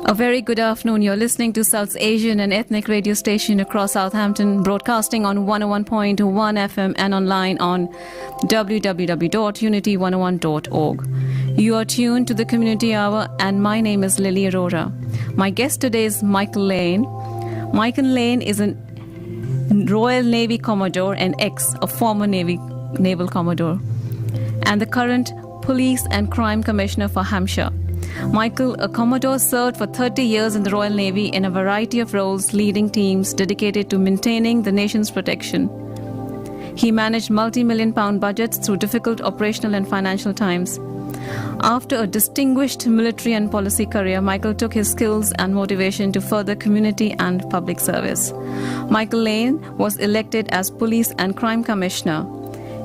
A very good afternoon. You're listening to South Asian and ethnic radio station across Southampton, broadcasting on 101.1 FM and online on www.unity101.org. You are tuned to the Community Hour, and my name is Lily Arora. My guest today is Michael Lane. Michael Lane is a Royal Navy Commodore and a former Naval Commodore, and the current Police and Crime Commissioner for Hampshire. Michael, a Commodore, served for 30 years in the Royal Navy in a variety of roles, leading teams dedicated to maintaining the nation's protection. He managed multi-million-pound budgets through difficult operational and financial times. After a distinguished military and policy career, Michael took his skills and motivation to further community and public service. Michael Lane was elected as Police and Crime Commissioner.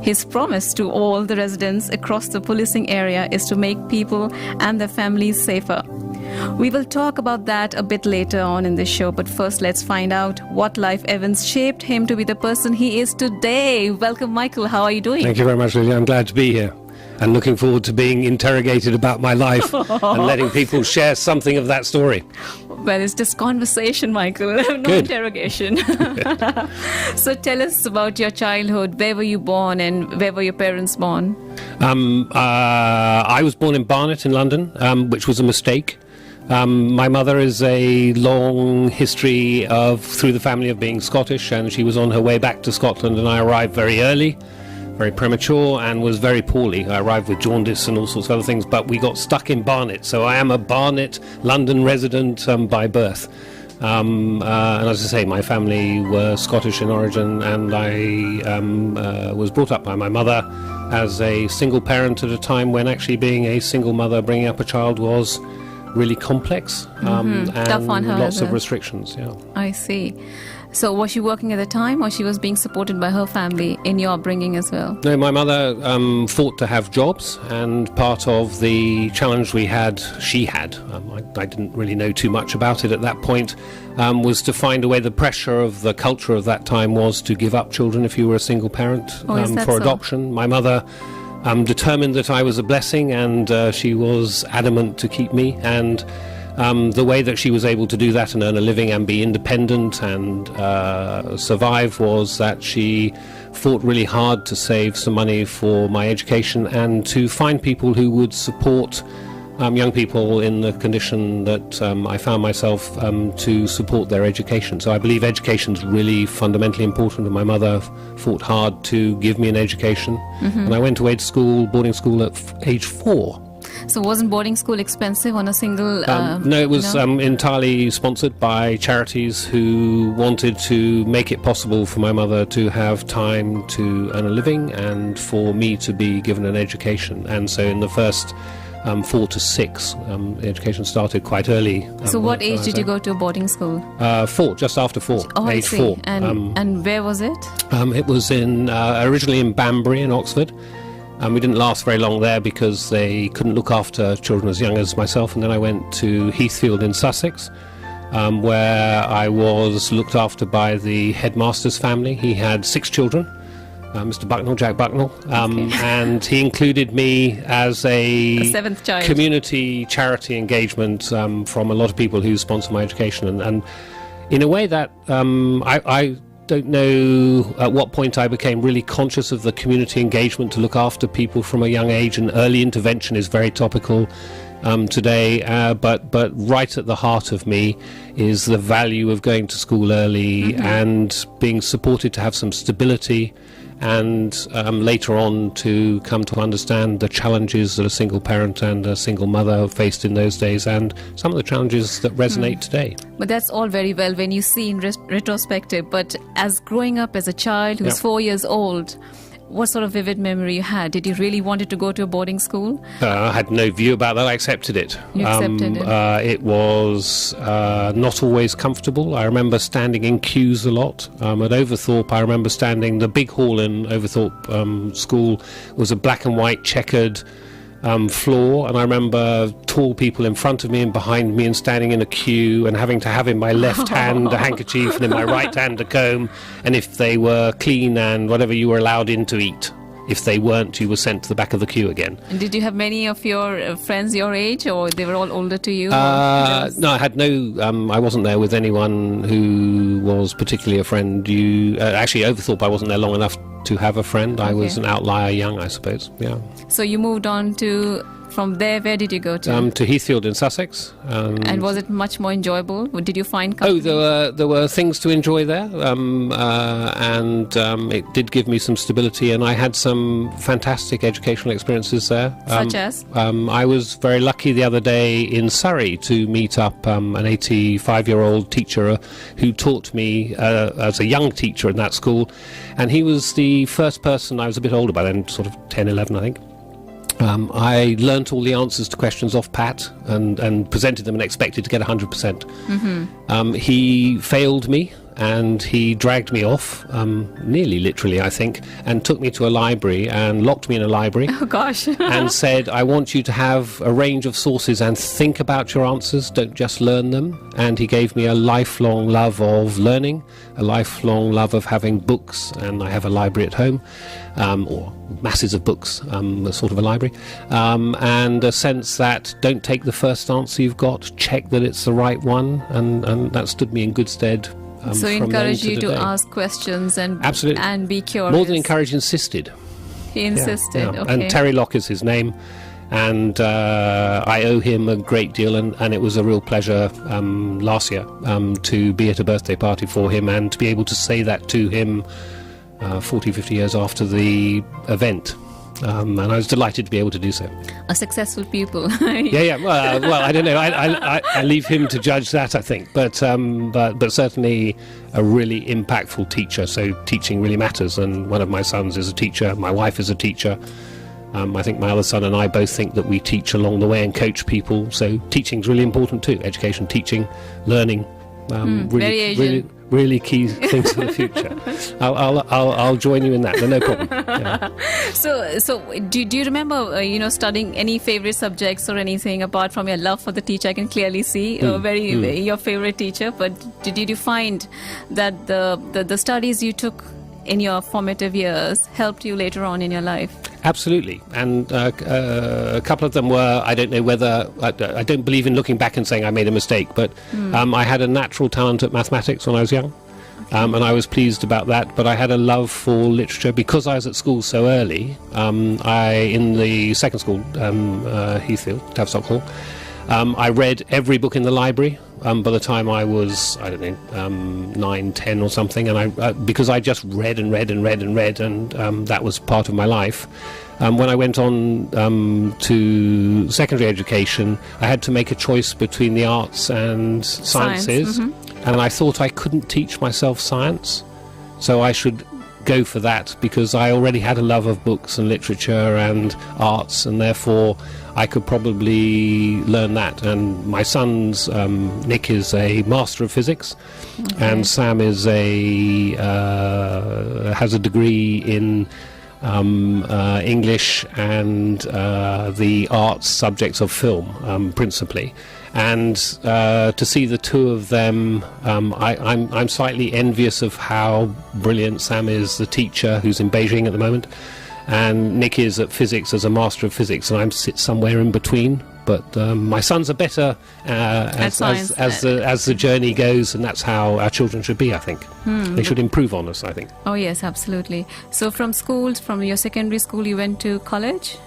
His promise to all the residents across the policing area is to make people and their families safer. We will talk about that a bit later on in this show, but first let's find out what life events shaped him to be the person he is today. Welcome, Michael. How are you doing? Thank you very much, Lily. I'm glad to be here and looking forward to being interrogated about my life and letting people share something of that story. Well, it's just conversation, Michael, no Good. Interrogation. So tell us about your childhood. Where were you born and where were your parents born? I was born in Barnet in London, which was a mistake. My mother is a long history through the family of being Scottish, and she was on her way back to Scotland, and I arrived very early, very premature, and was very poorly. I arrived with jaundice and all sorts of other things, but we got stuck in Barnet, so I am a Barnet London resident by birth. And as I say, my family were Scottish in origin, and I was brought up by my mother as a single parent at a time when actually being a single mother bringing up a child was really complex, and Tough on her, lots of restrictions. Yeah. I see. So was she working at the time, or she was being supported by her family in your upbringing as well? No, my mother fought to have jobs, and part of the challenge she had, I didn't really know too much about it at that point, was to find a way. The pressure of the culture of that time was to give up children if you were a single parent for adoption. My mother determined that I was a blessing, and she was adamant to keep me, and the way that she was able to do that and earn a living and be independent and survive was that she fought really hard to save some money for my education and to find people who would support young people in the condition that I found myself to support their education. So I believe education is really fundamentally important, and my mother fought hard to give me an education. And I went away to school, boarding school at age 4. So wasn't boarding school expensive on a single... no, it was entirely sponsored by charities who wanted to make it possible for my mother to have time to earn a living and for me to be given an education. And so in the first 4 to 6, education started quite early. So what age did you go to a boarding school? 4, just after 4, age 4. And where was it? It was originally in Banbury in Oxford. We didn't last very long there because they couldn't look after children as young as myself, and then I went to Heathfield in Sussex, where I was looked after by the headmaster's family. He had 6 children, Mr. Bucknell, Jack Bucknell, and he included me as a 7th child. Community charity engagement from a lot of people who sponsor my education, and in a way that I don't know at what point I became really conscious of the community engagement to look after people from a young age, and early intervention is very topical today, but right at the heart of me is the value of going to school early and being supported to have some stability, and later on to come to understand the challenges that a single parent and a single mother faced in those days, and some of the challenges that resonate today. But that's all very well when you see in retrospective, but as growing up as a child who was 4 years old, what sort of vivid memory you had? Did you really wanted to go to a boarding school? I had no view about that. I accepted it. You accepted it? It was not always comfortable. I remember standing in queues a lot. At Overthorpe, I remember standing, the big hall in Overthorpe School was a black and white checkered floor, and I remember tall people in front of me and behind me and standing in a queue and having to have in my left hand a handkerchief and in my right hand a comb, and if they were clean and whatever, you were allowed in to eat. if they weren't, you were sent to the back of the queue again. And did you have many of your friends your age, or they were all older to you? No, I had no. I wasn't there with anyone who was particularly a friend. Actually, Overthorpe, I wasn't there long enough to have a friend. I was an outlier young, I suppose. Yeah. So you moved on to. From there, where did you go to? To Heathfield in Sussex. And was it much more enjoyable? Did you find company? There were things to enjoy there, and it did give me some stability, and I had some fantastic educational experiences there. Such as? I was very lucky the other day in Surrey to meet up an 85-year-old teacher who taught me as a young teacher in that school, and he was the first person. I was a bit older by then, sort of 10, 11, I think. I learnt all the answers to questions off pat and presented them and expected to get 100%. Mm-hmm. He failed me, and he dragged me off, nearly literally, I think, and took me to a library and locked me in a library. Oh, gosh. And said, I want you to have a range of sources and think about your answers, don't just learn them. And he gave me a lifelong love of learning, a lifelong love of having books, and I have a library at home, or masses of books, sort of a library, and a sense that don't take the first answer you've got, check that it's the right one, and that stood me in good stead. So he encouraged you to ask questions and absolutely, and be curious. More than encouraged, insisted. He insisted. Yeah. Okay. And Terry Locke is his name, and I owe him a great deal. And it was a real pleasure last year to be at a birthday party for him and to be able to say that to him 40, 50 years after the event. And I was delighted to be able to do so. A successful pupil. Yeah. Well, I don't know. I leave him to judge that, I think. But certainly a really impactful teacher. So teaching really matters. And one of my sons is a teacher. My wife is a teacher. I think my other son and I both think that we teach along the way and coach people. So teaching's really important too. Education, teaching, learning. Very Asian. Really key things for the future. I'll join you in that. No problem. Yeah. So do you remember studying any favorite subjects or anything apart from your love for the teacher? I can clearly see your favorite teacher. But did you find that the studies you took in your formative years helped you later on in your life? Absolutely, and a couple of them were, I don't know whether, I don't believe in looking back and saying I made a mistake, but I had a natural talent at mathematics when I was young, and I was pleased about that, but I had a love for literature because I was at school so early. In the second school, Heathfield, Tavistock Hall, I read every book in the library by the time I was, I don't know, 9, 10 or something, and because I just read and that was part of my life. When I went on to secondary education, I had to make a choice between the arts and sciences, and I thought I couldn't teach myself science, so I should go for that because I already had a love of books and literature and arts, and therefore I could probably learn that. And my son's Nick is a Master of Physics, and Sam is has a degree in English and the arts subjects of film, principally. And to see the two of them, I'm slightly envious of how brilliant Sam is, the teacher who's in Beijing at the moment, and Nick is at physics as a Master of Physics, and I sit somewhere in between. But my sons are better as the journey goes, and that's how our children should be, I think. They should improve on us, I think. Oh, yes, absolutely. So from your secondary school, you went to college?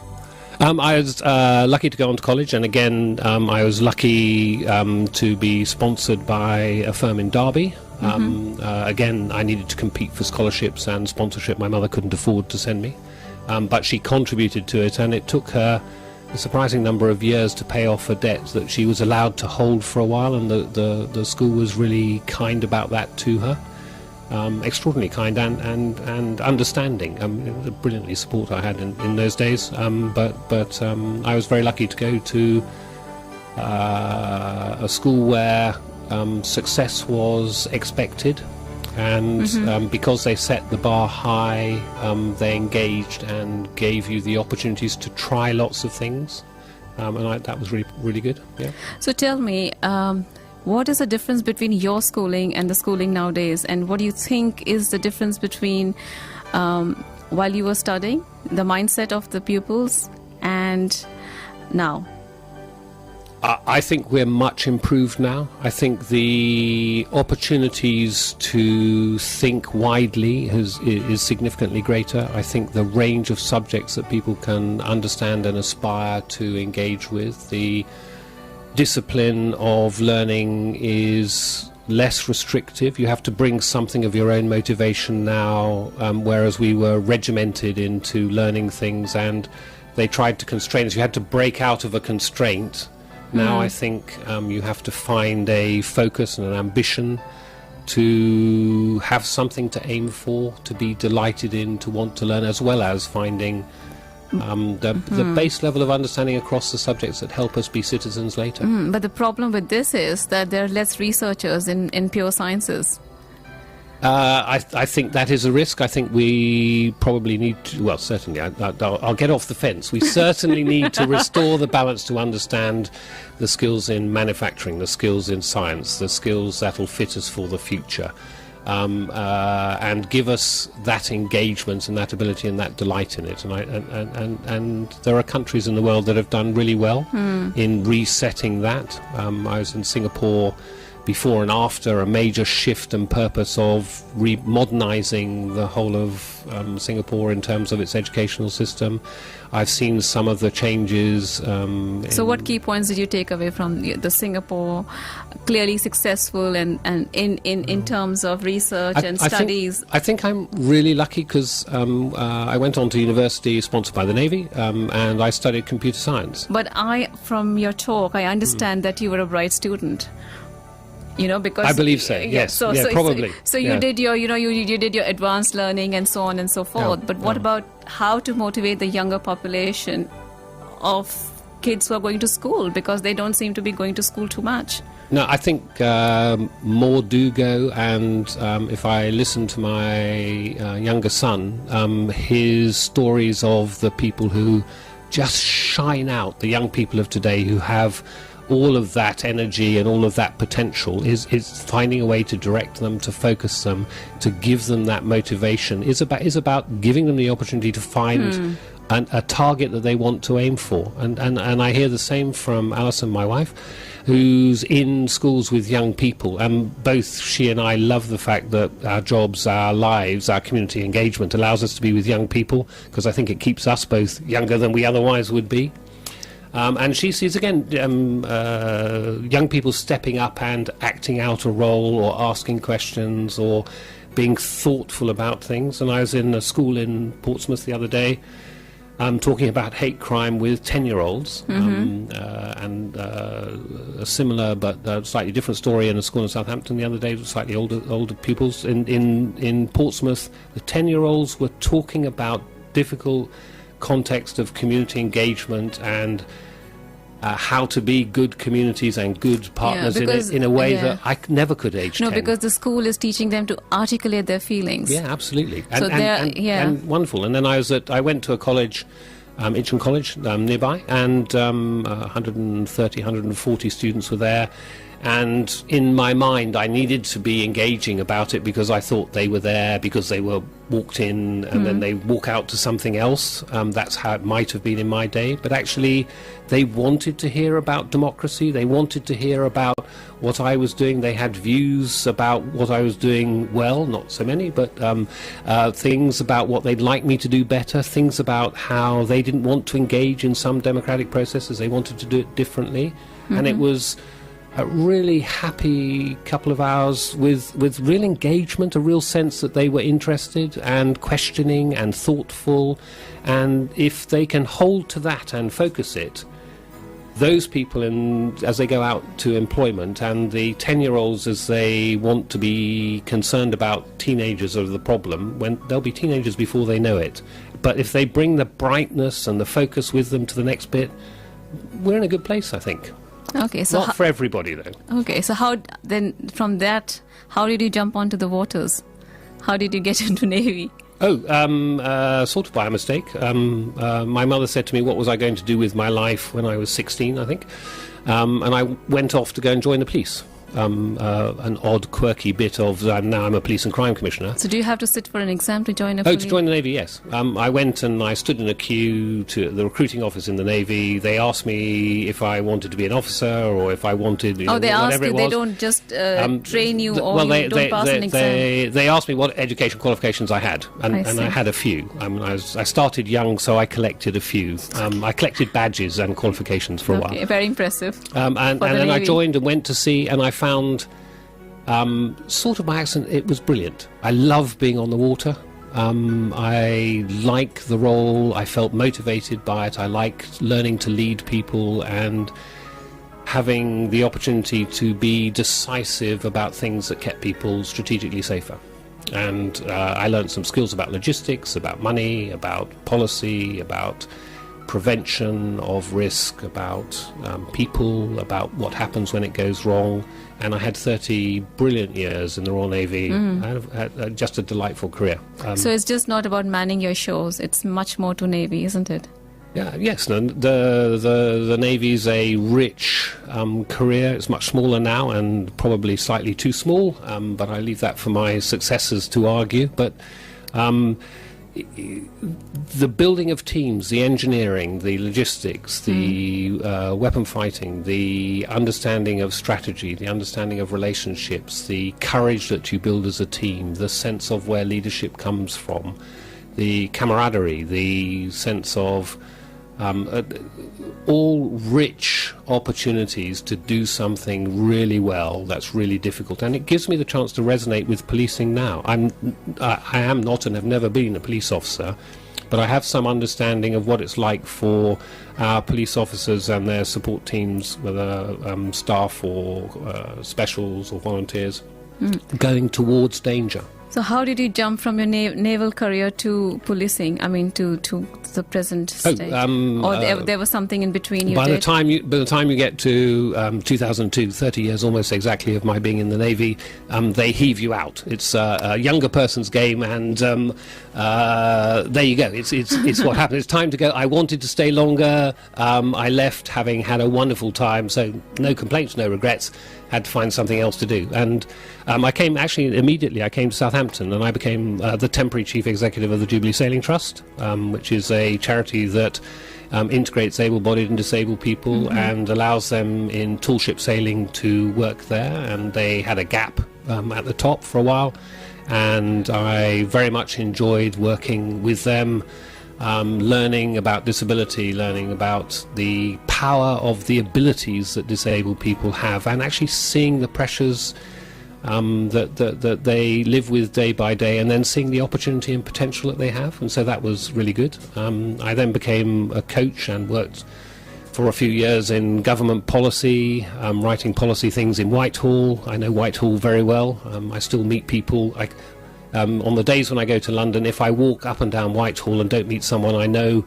I was lucky to go on to college, and again, I was lucky to be sponsored by a firm in Derby. Again, I needed to compete for scholarships and sponsorship. My mother couldn't afford to send me, but she contributed to it, and it took her a surprising number of years to pay off a debt that she was allowed to hold for a while, and the school was really kind about that to her. Extraordinarily kind and understanding. It was a brilliantly support I had in those days. But I was very lucky to go to a school where success was expected, and because they set the bar high, they engaged and gave you the opportunities to try lots of things, and that was really, really good. Yeah. So tell me. What is the difference between your schooling and the schooling nowadays? And what do you think is the difference between while you were studying, the mindset of the pupils, and now? I think we're much improved now. I think the opportunities to think widely is significantly greater. I think the range of subjects that people can understand and aspire to engage with, the discipline of learning is less restrictive. You have to bring something of your own motivation now, whereas we were regimented into learning things and they tried to constrain us. You had to break out of a constraint. Now I think you have to find a focus and an ambition to have something to aim for, to be delighted in, to want to learn, as well as finding the base level of understanding across the subjects that help us be citizens later. But the problem with this is that there are less researchers in pure sciences. I think that is a risk. I think we probably need to, well, certainly, I'll get off the fence. We certainly need to restore the balance to understand the skills in manufacturing, the skills in science, the skills that will fit us for the future, and give us that engagement and that ability and that delight in it. And there are countries in the world that have done really well in resetting that. I was in Singapore before and after a major shift and purpose of modernising the whole of Singapore in terms of its educational system. I've seen some of the changes. So what key points did you take away from the Singapore, clearly successful and in terms of research and studies? I think I'm really lucky because I went on to university sponsored by the Navy and I studied computer science. But from your talk, I understand that you were a bright student. You know, because I believe so. Yes, probably. So you did your, you did your advanced learning and so on and so forth. But what about how to motivate the younger population of kids who are going to school, because they don't seem to be going to school too much? No, I think more do go, and if I listen to my younger son, his stories of the people who just shine out, the young people of today who have all of that energy and all of that potential, is finding a way to direct them, to focus them, to give them that motivation, is about giving them the opportunity to find a target that they want to aim for. And I hear the same from Alison, my wife, who's in schools with young people, and both she and I love the fact that our jobs, our lives, our community engagement allows us to be with young people, because I think it keeps us both younger than we otherwise would be. And she sees, again, young people stepping up and acting out a role or asking questions or being thoughtful about things. And I was in a school in Portsmouth the other day talking about hate crime with 10-year-olds, and a similar but slightly different story in a school in Southampton the other day with slightly older pupils. In Portsmouth, the 10-year-olds were talking about difficult context of community engagement and how to be good communities and good partners in a way that I never could age 10. No, because the school is teaching them to articulate their feelings. Yeah, absolutely. And wonderful. And then I went to a college, Itchen College, nearby, and 130, 140 students were there. And in my mind, I needed to be engaging about it because I thought they were there because they were walked in and then they walk out to something else. That's how it might have been in my day. But actually, they wanted to hear about democracy. They wanted to hear about what I was doing. They had views about what I was doing well, not so many, but things about what they'd like me to do better, things about how they didn't want to engage in some democratic processes. They wanted to do it differently. And it was a really happy couple of hours with real engagement, a real sense that they were interested and questioning and thoughtful. And if they can hold to that and focus it, those people, as they go out to employment, and the 10-year-olds as they want to be concerned about teenagers are the problem, when they'll be teenagers before they know it. But if they bring the brightness and the focus with them to the next bit, we're in a good place, I think. Okay, so not for everybody, though. Okay, so how then from that, how did you jump onto the waters? How did you get into Navy? Sort of by a mistake. My mother said to me, what was I going to do with my life when I was 16, I think. And I went off to go and join the police. an odd, quirky bit of now I'm a police and crime commissioner. So do you have to sit for an exam to join a Oh, police? to join the Navy, yes. I went and I stood in a queue to the recruiting office in the Navy. They asked me if I wanted to be an officer or if I wanted, Oh, they ask whatever you, it they was. don't just train you or well, you don't pass an exam? They asked me what education qualifications I had, and I I see. had a few. I started young, so I collected a few. I collected badges and qualifications for a while. Okay, very impressive. And For the then I Navy. joined and went to sea, and I found, sort of by accident, it was brilliant. I love being on the water. I like the role. I felt motivated by it. I liked learning to lead people and having the opportunity to be decisive about things that kept people strategically safer. And I learned some skills about logistics, about money, about policy, about prevention of risk, about people, about what happens when it goes wrong. And I had 30 brilliant years in the Royal Navy. I had just a delightful career. So it's just not about manning your shows. It's much more to Navy, isn't it? Yes, no, the Navy's a rich career. It's much smaller now and probably slightly too small, but I leave that for my successors to argue. But the building of teams, the engineering, the logistics, the weapon fighting, the understanding of strategy, the understanding of relationships, the courage that you build as a team, the sense of where leadership comes from, the camaraderie, the sense of all rich opportunities to do something really well that's really difficult, and it gives me the chance to resonate with policing now. I am not and have never been a police officer, but I have some understanding of what it's like for our police officers and their support teams, whether staff or specials or volunteers, going towards danger. So how did you jump from your naval career to policing? I mean, to the present stage, or there was something in between. By the time you get to 2002, 30 years almost exactly of my being in the Navy, they heave you out. It's a younger person's game, and there you go. It's what happened. It's time to go. I wanted to stay longer. I left having had a wonderful time, so no complaints, no regrets. Had to find something else to do, and I came immediately. I came to Southampton, and I became the temporary chief executive of the Jubilee Sailing Trust, which is a charity that integrates able-bodied and disabled people and allows them in tall ship sailing to work there. And they had a gap at the top for a while, and I very much enjoyed working with them. Learning about disability, learning about the power of the abilities that disabled people have, and actually seeing the pressures that they live with day by day, and then seeing the opportunity and potential that they have. And so that was really good. I then became a coach and worked for a few years in government policy, writing policy things in Whitehall. I know Whitehall very well. I still meet people. On the days when I go to London, if I walk up and down Whitehall and don't meet someone I know,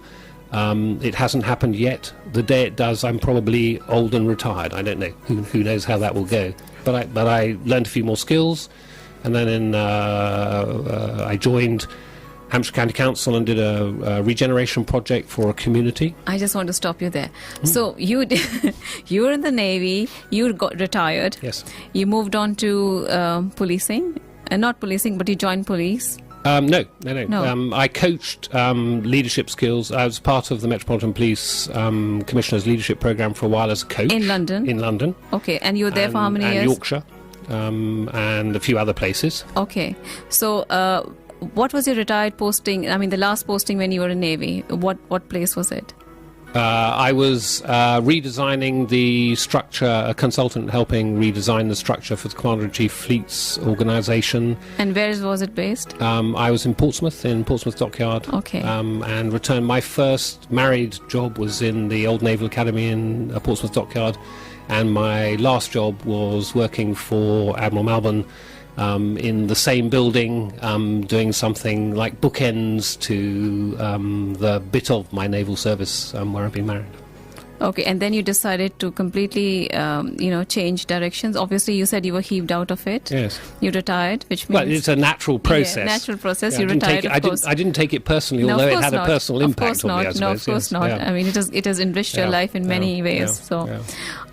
it hasn't happened yet. The day it does, I'm probably old and retired. I don't know. Who knows how that will go? But I learned a few more skills, and then I joined Hampshire County Council and did a regeneration project for a community. I just want to stop you there. So you were in the Navy. You got retired. Yes. You moved on to policing. Not policing, but you joined police. No. No. I coached leadership skills. I was part of the Metropolitan Police Commissioner's Leadership Programme for a while as a coach. In London? In London. Okay, and you were there for how many and years? Yorkshire, and a few other places. Okay, so what was your retired posting? I mean, the last posting when you were in Navy. What place was it? I was redesigning the structure, a consultant helping redesign the structure for the Commander-in-Chief Fleet's organisation. And where was it based? I was in Portsmouth Dockyard. Okay. And returned. My first married job was in the Old Naval Academy in Portsmouth Dockyard, and my last job was working for Admiral Malbon in the same building, doing something like bookends to the bit of my naval service where I've been married. Okay, and then you decided to completely, change directions. Obviously, you said you were heaved out of it. Yes. You retired, which means... Well, it's a natural process. Yeah, natural process. Yeah, you retired, of course. I didn't take it personally, No, although of it course had a not. personal Of impact course on me, I not. suppose. No, of course yes. not. Yeah. I mean, it has enriched your Yeah. life in many Yeah. ways. Yeah. So, Yeah.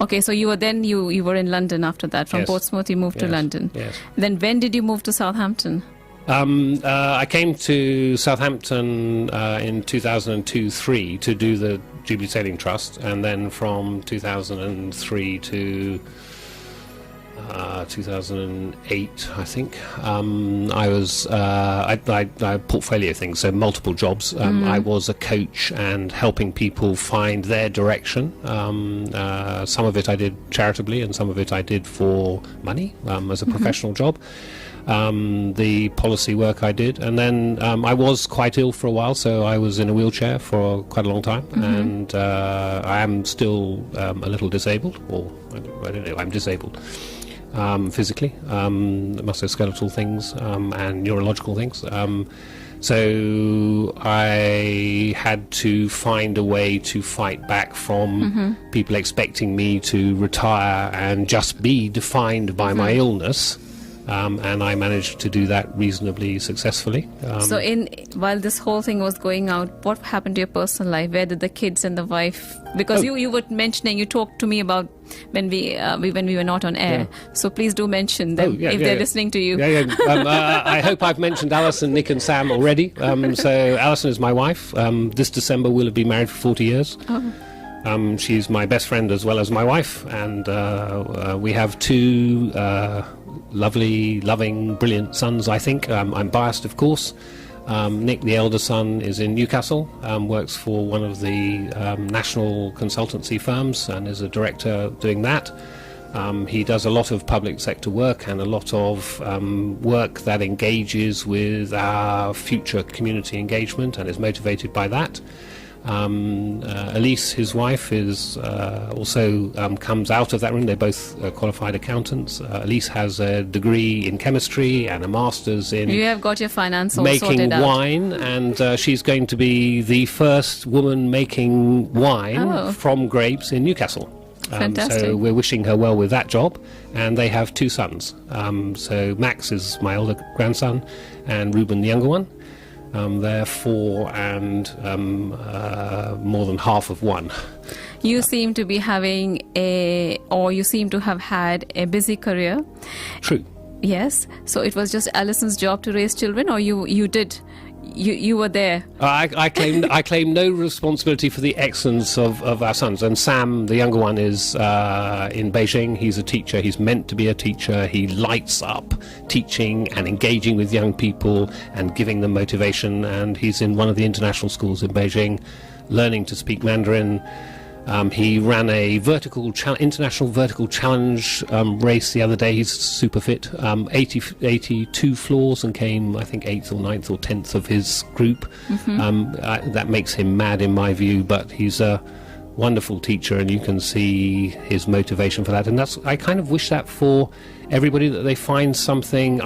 okay, so you were in London after that. From Yes. Portsmouth, you moved to Yes. London. Yes. Then when did you move to Southampton? I came to Southampton in 2002-03 to do the Jubilee Sailing Trust, and then from 2003 to 2008, I think, I was I portfolio things, so multiple jobs. I was a coach and helping people find their direction. Some of it I did charitably, and some of it I did for money as a professional job. The policy work I did, and then I was quite ill for a while, so I was in a wheelchair for quite a long time, and I am still a little disabled, or I don't know, I'm disabled physically, musculoskeletal things and neurological things. So I had to find a way to fight back from people expecting me to retire and just be defined by my illness. And I managed to do that reasonably successfully. So, while this whole thing was going out, what happened to your personal life? Where did the kids and the wife? Because you were mentioning, you talked to me about when we were not on air. Yeah. So please do mention them if they're listening to you. I hope I've mentioned Alison, Nick, and Sam already. So Alison is my wife. This December we'll have been married for 40 years. Oh. She's my best friend as well as my wife, and we have two lovely, loving, brilliant sons, I think. I'm biased, of course. Nick, the elder son, is in Newcastle, works for one of the national consultancy firms and is a director doing that. He does a lot of public sector work and a lot of work that engages with our future community engagement and is motivated by that. Elise, his wife, is also comes out of that room. They're both qualified accountants. Elise has a degree in chemistry and a master's in... You have got your finance all making sorted out. wine, and she's going to be the first woman making wine from grapes in Newcastle. Fantastic. So we're wishing her well with that job, and they have two sons. So Max is my older grandson, and Ruben, the younger one. They're 4 and more than half of one. You seem to be having you seem to have had a busy career. True. Yes. So it was just Alison's job to raise children, or you were there? I claim no responsibility for the excellence of our sons. And Sam, the younger one, is in Beijing. He's a teacher. He's meant to be a teacher. He lights up teaching and engaging with young people and giving them motivation. And he's in one of the international schools in Beijing, learning to speak Mandarin. He ran a international vertical challenge race the other day. He's super fit, 82 floors, and came, I think, 8th or 9th or 10th of his group. That makes him mad in my view, but he's a wonderful teacher, and you can see his motivation for that. And I kind of wish that for everybody, that they find something.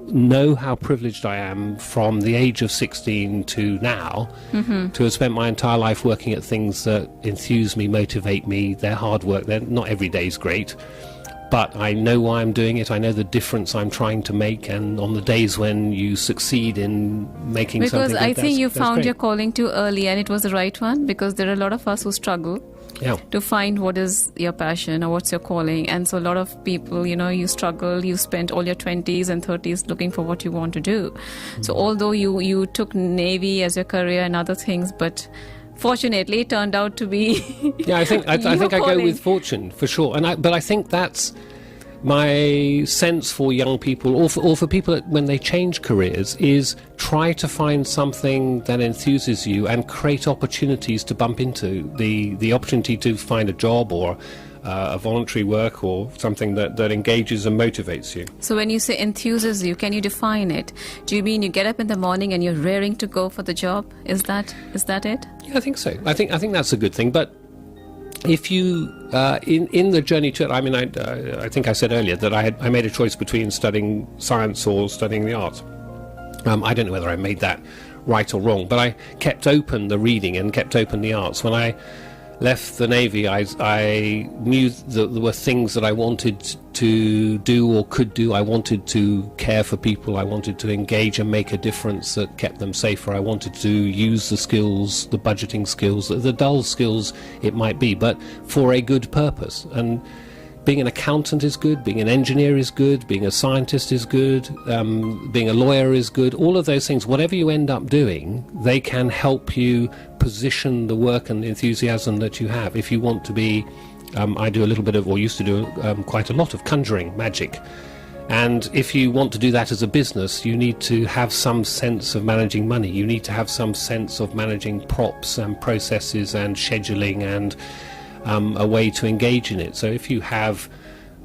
Know how privileged I am from the age of 16 to now to have spent my entire life working at things that enthuse me, motivate me. They're hard work. Not every day's great, but I know why I'm doing it. I know the difference I'm trying to make, and on the days when you succeed in making something because I think you found great. your calling too early, and it was the right one, because there are a lot of us who struggle to find what is your passion or what's your calling. And so a lot of people, you struggle, you spent all your 20s and 30s looking for what you want to do. So although you took Navy as your career and other things, but fortunately it turned out to be I think I go with fortune for sure. But I think that's my sense for young people, or for people when they change careers, is try to find something that enthuses you and create opportunities to bump into. The opportunity to find a job or a voluntary work or something that engages and motivates you. So when you say enthuses you, can you define it? Do you mean you get up in the morning and you're raring to go for the job? Is that it? Yeah, I think so. I think that's a good thing. But if you in the journey to it, I mean, I think I said earlier that I made a choice between studying science or studying the arts. I don't know whether I made that right or wrong, but I kept open the reading and kept open the arts. When I left the Navy, I knew that there were things that I wanted to do or could do. I wanted to care for people. I wanted to engage and make a difference that kept them safer. I wanted to use the skills, the budgeting skills, the dull skills it might be, but for a good purpose. And being an accountant is good, being an engineer is good, being a scientist is good, being a lawyer is good. All of those things, whatever you end up doing, they can help you position the work and the enthusiasm that you have. If you want to be, I do a little bit of, or used to do quite a lot of conjuring, magic. And if you want to do that as a business, you need to have some sense of managing money. You need to have some sense of managing props and processes and scheduling and a way to engage in it. So if you have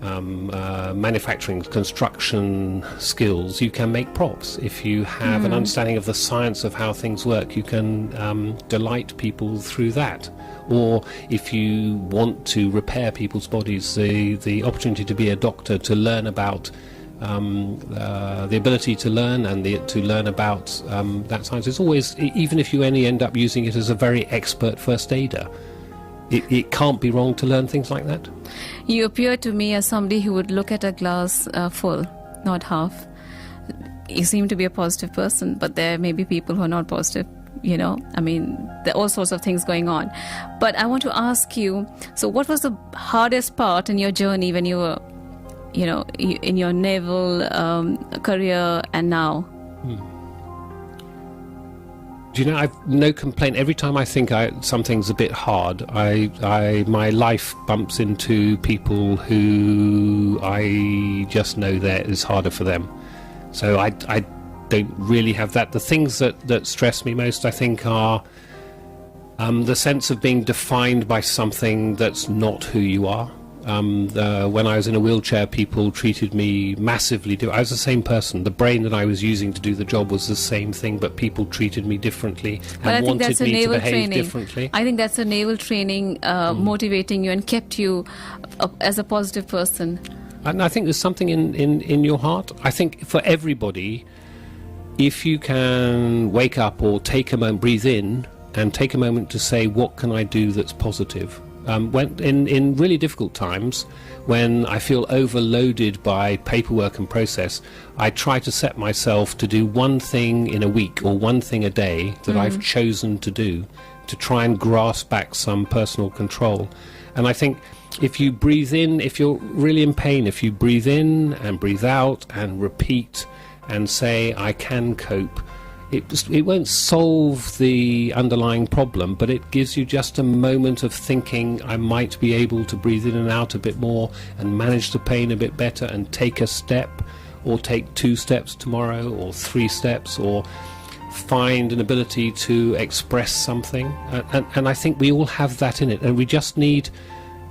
manufacturing, construction skills, you can make props. If you have an understanding of the science of how things work, you can delight people through that. Or if you want to repair people's bodies, the opportunity to be a doctor, to learn about the ability to learn and to learn about that science is always, even if you only end up using it as a very expert first aider, it can't be wrong to learn things like that. You appear to me as somebody who would look at a glass full, not half. You seem to be a positive person, but there may be people who are not positive, you know. I mean, there are all sorts of things going on. But I want to ask you, so what was the hardest part in your journey when you were, you know, in your naval career and now? Do you know, I've no complaint. Every time I think something's a bit hard, my life bumps into people who I just know that is harder for them. So I don't really have that. The things that stress me most, I think, are the sense of being defined by something that's not who you are. When I was in a wheelchair, people treated me massively. I was the same person. The brain that I was using to do the job was the same thing, but people treated me differently and wanted me to behave differently. I think that's a naval training motivating you and kept you as a positive person. And I think there's something in your heart. I think for everybody, if you can wake up or take a moment, breathe in, and take a moment to say, what can I do that's positive? When in really difficult times, when I feel overloaded by paperwork and process, I try to set myself to do one thing in a week or one thing a day that I've chosen to do, to try and grasp back some personal control. And I think if you breathe in, if you're really in pain, if you breathe in and breathe out and repeat and say, I can cope, it won't solve the underlying problem, but it gives you just a moment of thinking, I might be able to breathe in and out a bit more and manage the pain a bit better and take a step or take 2 steps tomorrow or 3 steps or find an ability to express something. And I think we all have that in it, and we just need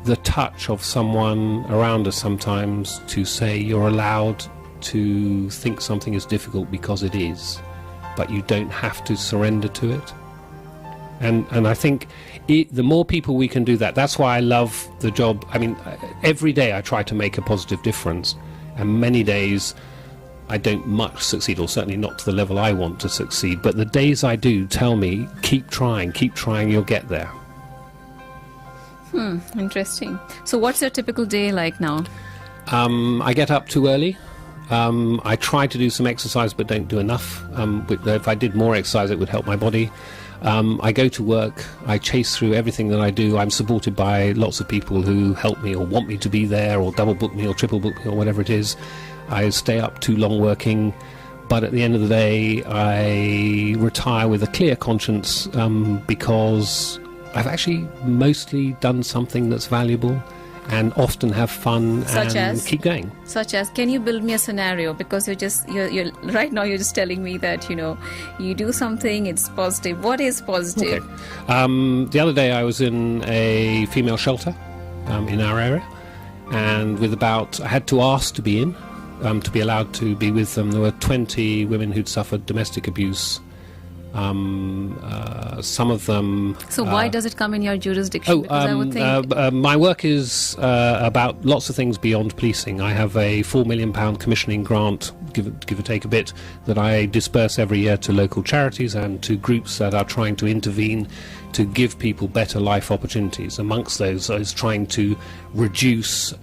the touch of someone around us sometimes to say, you're allowed to think something is difficult because it is, but you don't have to surrender to it. And I think the more people we can do that, that's why I love the job. I mean, every day I try to make a positive difference, and many days I don't much succeed, or certainly not to the level I want to succeed. But the days I do tell me, keep trying, you'll get there. Interesting. So what's your typical day like now? I get up too early. I try to do some exercise but don't do enough. If I did more exercise, it would help my body. I go to work, I chase through everything that I do. I'm supported by lots of people who help me or want me to be there or double book me or triple book me or whatever it is. I stay up too long working, but at the end of the day I retire with a clear conscience because I've actually mostly done something that's valuable and often have fun and keep going. Such as, can you build me a scenario? Because you're right now you're just telling me that, you know, you do something, it's positive. What is positive? Okay. The other day I was in a female shelter in our area, and I had to ask to be in, to be allowed to be with them. There were 20 women who'd suffered domestic abuse Some of them... So why does it come in your jurisdiction? Because I would think... my work is about lots of things beyond policing. I have a £4 million commissioning grant, give or take a bit, that I disperse every year to local charities and to groups that are trying to intervene to give people better life opportunities. Amongst those is trying to reduce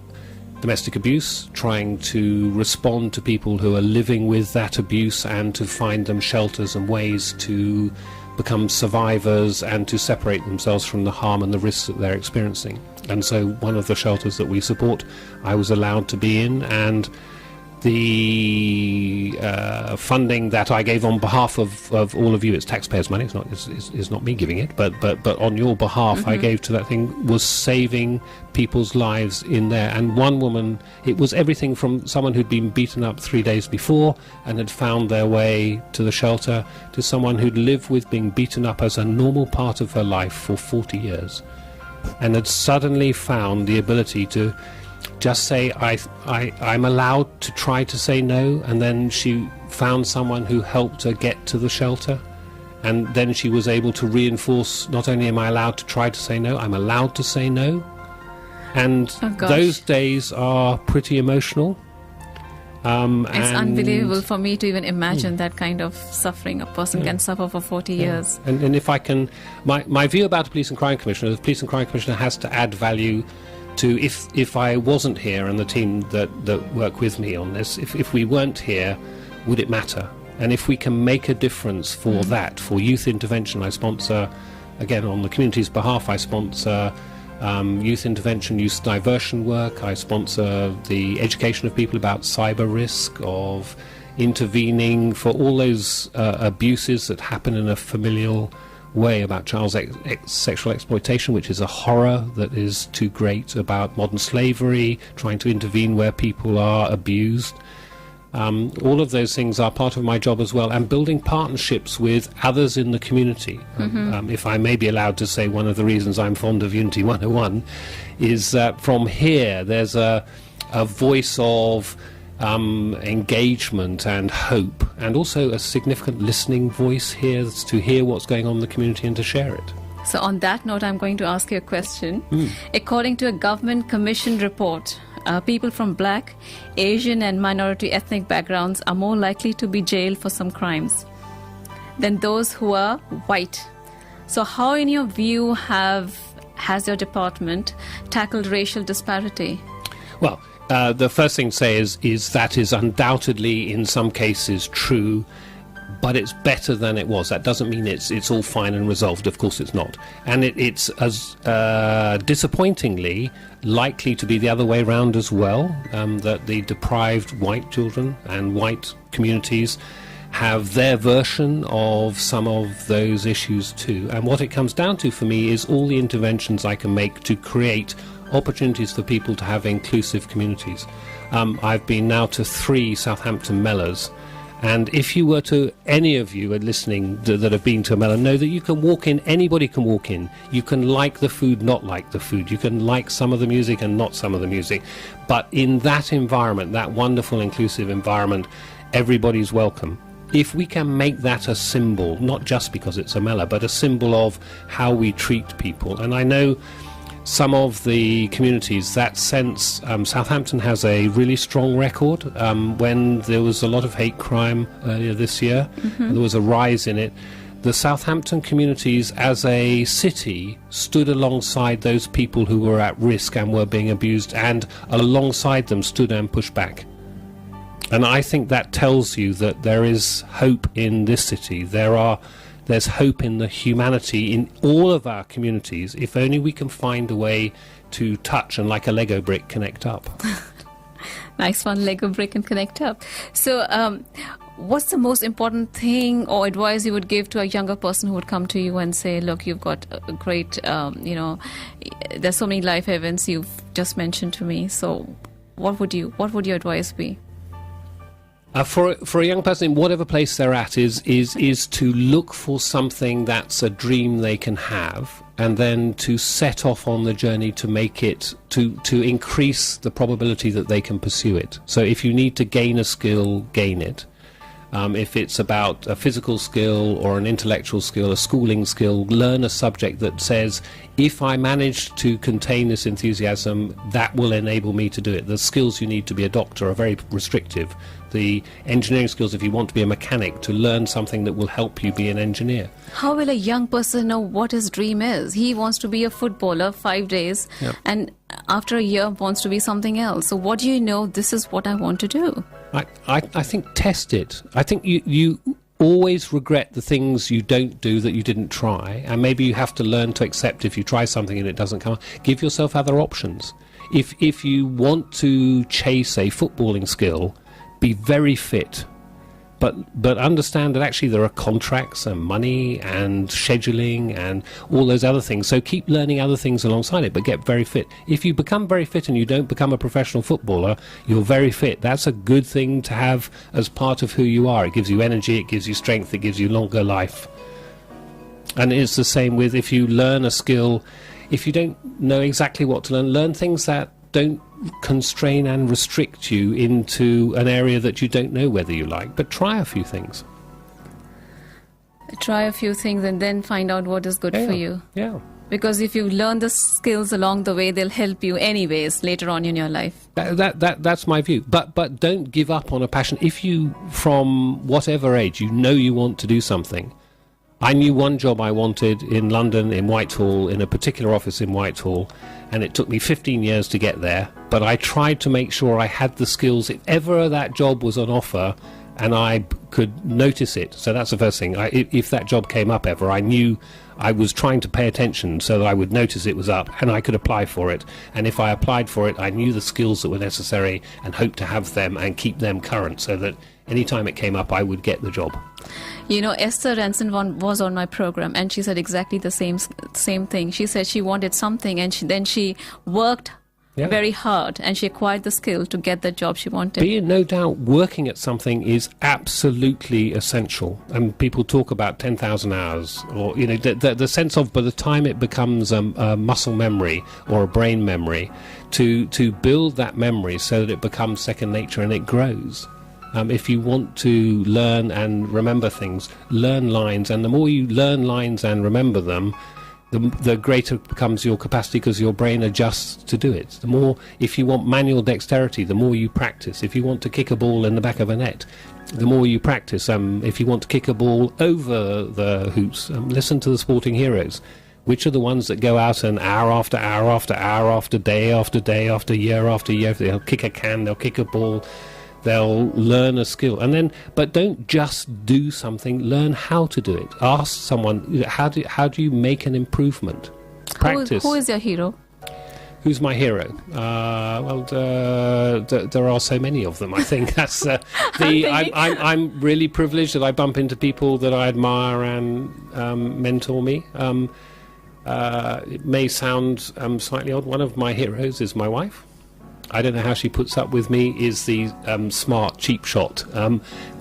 domestic abuse, trying to respond to people who are living with that abuse and to find them shelters and ways to become survivors and to separate themselves from the harm and the risks that they're experiencing. And so one of the shelters that we support, I was allowed to be in, and the funding that I gave on behalf of all of you, it's taxpayers' money, it's not me giving it, but on your behalf I gave to that thing, was saving people's lives in there. And one woman, it was everything from someone who'd been beaten up 3 days before and had found their way to the shelter, to someone who'd lived with being beaten up as a normal part of her life for 40 years and had suddenly found the ability to just say, I'm allowed to try to say no. And then she found someone who helped her get to the shelter, and then she was able to reinforce, not only am I allowed to try to say no, I'm allowed to say no. And those days are pretty emotional. It's unbelievable for me to even imagine that kind of suffering a person can suffer for 40 years. And if I can, my view about the Police and Crime Commissioner, the Police and Crime Commissioner has to add value to, if I wasn't here and the team that work with me on this, if we weren't here, would it matter? And if we can make a difference for that, for youth intervention, I sponsor, again on the community's behalf, I sponsor youth intervention, youth diversion work. I sponsor the education of people about cyber risk, of intervening for all those abuses that happen in a familial way, about child sexual exploitation, which is a horror that is too great, about modern slavery, trying to intervene where people are abused. All of those things are part of my job as well, and building partnerships with others in the community. If I may be allowed to say, one of the reasons I'm fond of Unity 101 is that from here there's a voice of engagement and hope, and also a significant listening voice here to hear what's going on in the community and to share it. So on that note, I'm going to ask you a question. According to a government commission report, people from black, Asian and minority ethnic backgrounds are more likely to be jailed for some crimes than those who are white. So how, in your view, has your department tackled racial disparity? Well, the first thing to say is that is undoubtedly in some cases true, but it's better than it was. That doesn't mean it's all fine and resolved. Of course it's not. And it's as disappointingly likely to be the other way around as well, that the deprived white children and white communities have their version of some of those issues too. And what it comes down to for me is all the interventions I can make to create opportunities for people to have inclusive communities. I've been now to 3 Southampton Mellors, and if you were to, any of you are listening that have been to a Mellor, know that you can walk in, anybody can walk in. You can like the food, not like the food. You can like some of the music and not some of the music. But in that environment, that wonderful inclusive environment, everybody's welcome. If we can make that a symbol, not just because it's a Mellor, but a symbol of how we treat people. And I know some of the communities, that sense, Southampton has a really strong record. When there was a lot of hate crime earlier this year, there was a rise in it. The Southampton communities as a city stood alongside those people who were at risk and were being abused, and alongside them stood and pushed back. And I think that tells you that there is hope in this city. There's hope in the humanity in all of our communities, if only we can find a way to touch and, like a Lego brick, connect up. Nice one, Lego brick and connect up. So what's the most important thing or advice you would give to a younger person who would come to you and say, look, you've got a great, there's so many life events you've just mentioned to me. So what would your advice be? For a young person in whatever place they're at is to look for something that's a dream they can have, and then to set off on the journey to make it, to increase the probability that they can pursue it. So if you need to gain a skill, gain it. If it's about a physical skill or an intellectual skill, a schooling skill, learn a subject that says, if I manage to contain this enthusiasm, that will enable me to do it. The skills you need to be a doctor are very restrictive. The engineering skills, if you want to be a mechanic, to learn something that will help you be an engineer. How will a young person know what his dream is? He wants to be a footballer 5 days, and after a year wants to be something else. So what do you know? This is what I want to do. I think test it. I think you always regret the things you don't do that you didn't try, and maybe you have to learn to accept if you try something and it doesn't come up. Give yourself other options. If you want to chase a footballing skill, be very fit, but understand that actually there are contracts and money and scheduling and all those other things. So keep learning other things alongside it, but get very fit. If you become very fit and you don't become a professional footballer, you're very fit. That's a good thing to have as part of who you are. It gives you energy, it gives you strength, it gives you longer life. And it's the same with if you learn a skill. If you don't know exactly what to learn things that don't constrain and restrict you into an area that you don't know whether you like, but try a few things. Try a few things and then find out what is good for you. Yeah. Because if you learn the skills along the way, they'll help you anyways later on in your life. That's my view. But don't give up on a passion. If you, from whatever age, you know you want to do something. I knew one job I wanted in London, in Whitehall, in a particular office in Whitehall, and it took me 15 years to get there. But I tried to make sure I had the skills if ever that job was on offer and I could notice it. So that's the first thing. If that job came up ever, I knew I was trying to pay attention so that I would notice it was up and I could apply for it. And if I applied for it, I knew the skills that were necessary and hoped to have them and keep them current so that any time it came up, I would get the job. You know, Esther Ranson was on my program, and she said exactly the same thing. She said she wanted something, and then she worked very hard, and she acquired the skill to get the job she wanted. Be in no doubt, working at something is absolutely essential. And people talk about 10,000 hours, or the sense of by the time it becomes a muscle memory or a brain memory, to build that memory so that it becomes second nature and it grows. If you want to learn and remember things, learn lines, and the more you learn lines and remember them, the greater becomes your capacity because your brain adjusts to do it. The more, if you want manual dexterity, the more you practice. If you want to kick a ball in the back of a net, the more you practice. If you want to kick a ball over the hoops, listen to the sporting heroes. Which are the ones that go out and hour after hour after hour after day after day after year, they'll kick a can, they'll kick a ball. They'll learn a skill, but don't just do something. Learn how to do it. Ask someone, how do you make an improvement? Practice. Who is your hero? Who's my hero? There are so many of them. I think that's I'm really privileged that I bump into people that I admire and mentor me. It may sound slightly odd. One of my heroes is my wife. I don't know how she puts up with me, is the smart, cheap shot.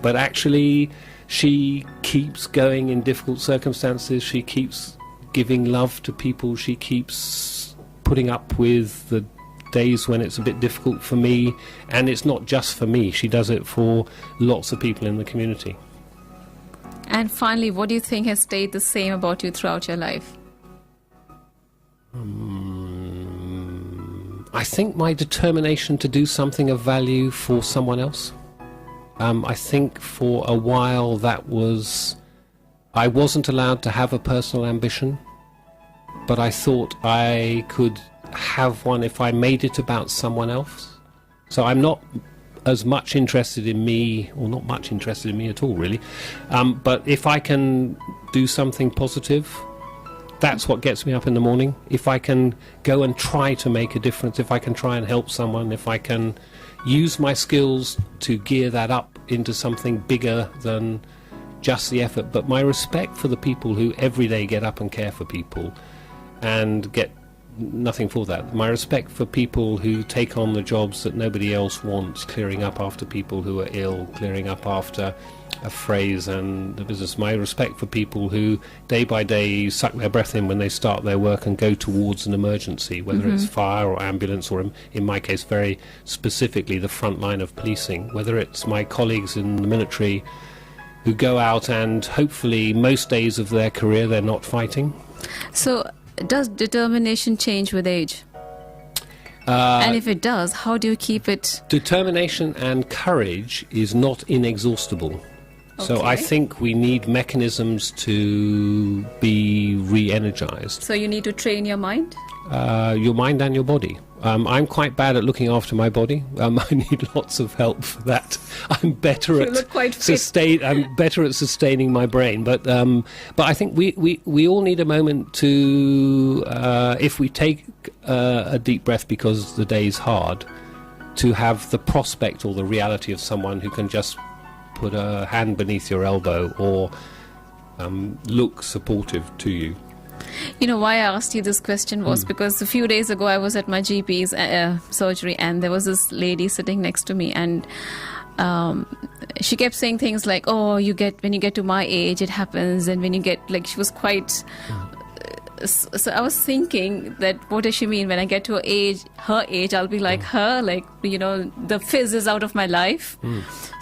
But actually, she keeps going in difficult circumstances. She keeps giving love to people. She keeps putting up with the days when it's a bit difficult for me. And it's not just for me. She does it for lots of people in the community. And finally, what do you think has stayed the same about you throughout your life? I think my determination to do something of value for someone else. I think for a while I wasn't allowed to have a personal ambition, but I thought I could have one if I made it about someone else. So I'm not as much interested in me, or not much interested in me at all, really. But if I can do something positive, that's what gets me up in the morning. If I can go and try to make a difference, if I can try and help someone, if I can use my skills to gear that up into something bigger than just the effort. But my respect for the people who every day get up and care for people and get nothing for that. My respect for people who take on the jobs that nobody else wants, clearing up after people who are ill, clearing up after a phrase and the business. My respect for people who day by day suck their breath in when they start their work and go towards an emergency, whether it's fire or ambulance, or in my case very specifically the front line of policing, whether it's my colleagues in the military who go out and hopefully most days of their career they're not fighting. So, does determination change with age? And if it does, how do you keep it? Determination and courage is not inexhaustible. So I Okay. think we need mechanisms to be re-energized. So you need to train your mind? Your mind and your body. I'm quite bad at looking after my body. I need lots of help for that. I'm better You at look quite fit. I'm better at sustaining my brain. But I think we all need a moment to, if we take a deep breath because the day's hard, to have the prospect or the reality of someone who can just put a hand beneath your elbow or look supportive to you. You know, why I asked you this question was because a few days ago I was at my GP's surgery, and there was this lady sitting next to me, and she kept saying things like, "Oh, when you get to my age, it happens," and when you get, like, she was quite. So I was thinking that, what does she mean? When I get to her age, I'll be like her, like, you know, the fizz is out of my life.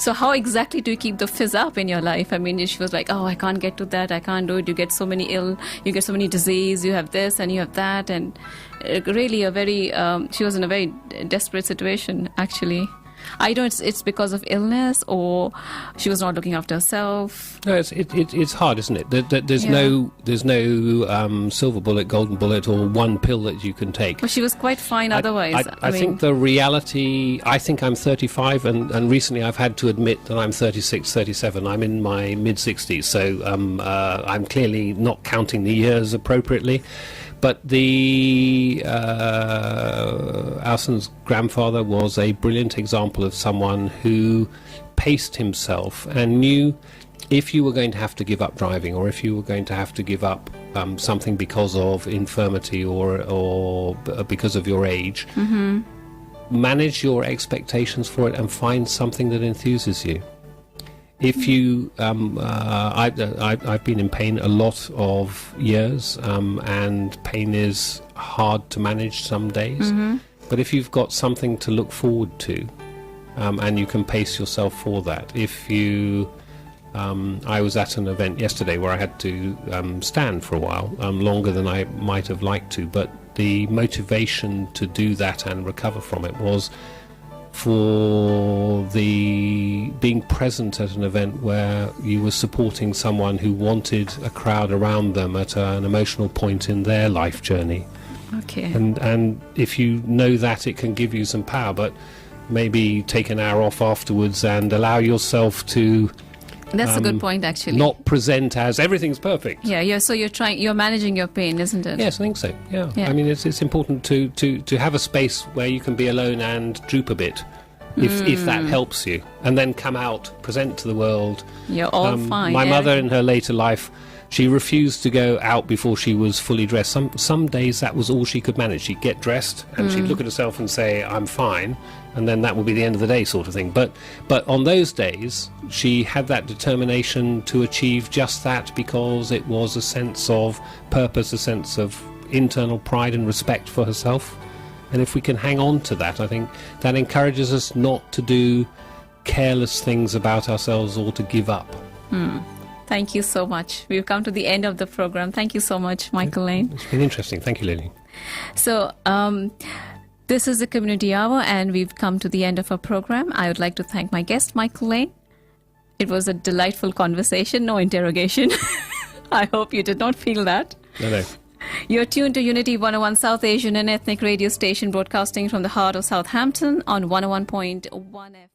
So how exactly do you keep the fizz up in your life? I mean, she was like, "Oh, I can't get to that. I can't do it. You get so many you get so many disease. You have this and you have that," and really she was in a very desperate situation, actually. I know it's because of illness, or she was not looking after herself. No, it's hard, isn't it? There's Yeah. no silver bullet, golden bullet, or one pill that you can take. But she was quite fine otherwise. I think the reality, I think I'm 35, and recently I've had to admit that I'm 36, 37. I'm in my mid-60s, so I'm clearly not counting the years appropriately. But Alson's grandfather was a brilliant example of someone who paced himself and knew if you were going to have to give up driving, or if you were going to have to give up something because of infirmity or because of your age, manage your expectations for it and find something that enthuses you. If you, I've been in pain a lot of years, and pain is hard to manage some days. But if you've got something to look forward to, and you can pace yourself for that. If you, I was at an event yesterday where I had to stand for a while, longer than I might have liked to, but the motivation to do that and recover from it was for the being present at an event where you were supporting someone who wanted a crowd around them at an emotional point in their life journey. Okay. And if you know that, it can give you some power, but maybe take an hour off afterwards and allow yourself to That's a good point, actually. not present as everything's perfect. Yeah. So you're managing your pain, isn't it? Yes, I think so. Yeah. Yeah. I mean, it's important to have a space where you can be alone and droop a bit, if that helps you, and then come out, present to the world. You're all fine. My yeah. mother, in her later life, she refused to go out before she was fully dressed. Some days that was all she could manage. She'd get dressed and she'd look at herself and say, "I'm fine," and then that would be the end of the day, sort of thing. But on those days, she had that determination to achieve just that, because it was a sense of purpose, a sense of internal pride and respect for herself. And if we can hang on to that, I think that encourages us not to do careless things about ourselves or to give up. Thank you so much. We've come to the end of the program. Thank you so much, Michael Lane. It's been interesting. Thank you, Lily. So, this is the Community Hour, and we've come to the end of our program. I would like to thank my guest, Michael Lane. It was a delightful conversation, no interrogation. I hope you did not feel that. No. You're tuned to Unity 101 South Asian and Ethnic radio station, broadcasting from the heart of Southampton on 101.1 FM.